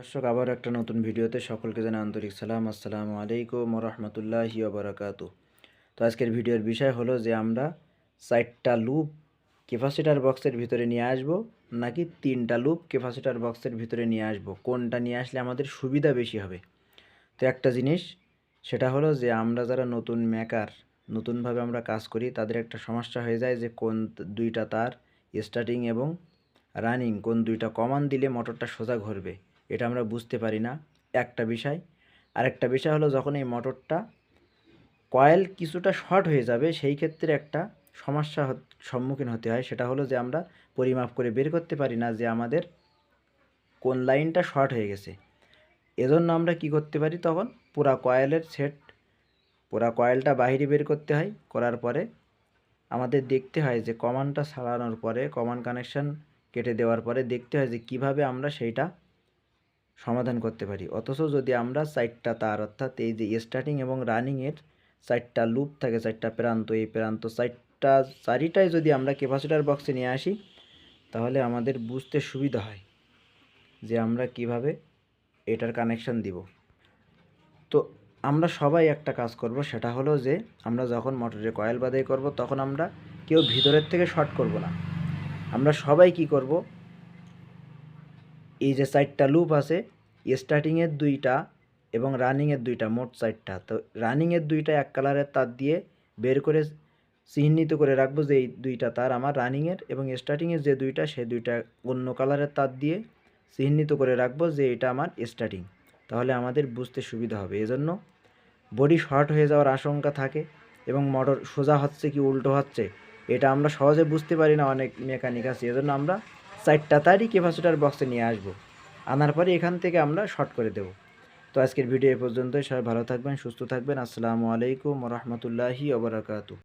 দর্শক, আবার একটা নতুন ভিডিওতে সকলকে জানাই আন্তরিক সালাম। আসসালামু আলাইকুম ওয়া রাহমাতুল্লাহি ওয়া বারাকাতুহু। তো আজকের ভিডিওর বিষয় হলো যে আমরা 4টা লুপ ক্যাপাসিটর বক্সের ভিতরে নিয়ে আসব নাকি 3টা লুপ ক্যাপাসিটর বক্সের ভিতরে নিয়ে আসব, কোনটা নিয়ে আসলে আমাদের সুবিধা বেশি হবে। তো একটা জিনিস, সেটা হলো যে আমরা যারা নতুন মেকার, নতুনভাবে আমরা কাজ করি, তাদের একটা সমস্যা হয়ে যায় যে কোন দুইটা তার স্টার্টিং এবং রানিং, কোন দুইটা কমান্ড দিলে মোটরটা সোজা ঘুরবে, এটা আমরা বুঝতে পারি না, একটা বিষয়। আরেকটা বিষয় হলো যখন এই মোটরটা কয়েল কিছুটা শর্ট হয়ে যাবে, সেই ক্ষেত্রে একটা সমস্যা সম্মুখীন হতে হয়। সেটা হলো যে আমরা পরিমাপ করে বের করতে পারি না যে আমাদের কোন লাইনটা শর্ট হয়ে গেছে। এজন্য আমরা কি করতে পারি, তখন পুরা কয়েলের সেট, পুরা কয়েলটা বাইরে বের করতে হয়। করার পরে আমাদের দেখতে হয় যে কমান্ডটা ছাড়ানোর পরে, কমান্ড কানেকশান কেটে দেওয়ার পরে দেখতে হয় যে কিভাবে আমরা সেইটা সমাধান করতে পারি। অথচ যদি আমরা 4টা তার, অর্থাৎ এই যে স্টার্টিং এবং রানিংয়ের 4টা লুপ থাকে, 4টা প্রান্ত, এই প্রান্ত 4টাই যদি আমরা ক্যাপাসিটর বক্সে নিয়ে আসি, তাহলে আমাদের বুঝতে সুবিধা হয় যে আমরা কিভাবে এটার কানেকশান দিব। তো আমরা সবাই একটা কাজ করব, সেটা হলো যে আমরা যখন মোটরে কয়েল বাদাই করব, তখন আমরা কেউ ভিতরের থেকে শর্ট করব না। আমরা সবাই কি করব, এই যে 4টা লুপ আছে, স্টার্টিংয়ের 2টা এবং রানিংয়ের 2টা, মোট 4টা। তো রানিংয়ের 2টা এক কালারের তার দিয়ে বের করে চিহ্নিত করে রাখবো যে এই 2টা তার আমার রানিংয়ের, এবং স্টার্টিংয়ের যে 2টা, সেই 2টা অন্য কালারের তার দিয়ে চিহ্নিত করে রাখবো যে এটা আমার স্টার্টিং। তাহলে আমাদের বুঝতে সুবিধা হবে। এজন্য বডি শর্ট হয়ে যাওয়ার আশঙ্কা থাকে এবং মোটর সোজা হচ্ছে কি উল্টো হচ্ছে, এটা আমরা সহজে বুঝতে পারি না, অনেক মেকানিক আছে। এজন্য আমরা 4টা তারই ক্যাপাসিটর বক্সে নিয়ে আসবো, আনার পরে এখান থেকে আমরা শর্ট করে দেব। তো আজকের ভিডিও এ পর্যন্তই। সবাই ভালো থাকবেন, সুস্থ থাকবেন। আসসালামু আলাইকুম ওয়া রাহমাতুল্লাহি ওয়া বারাকাতুহু।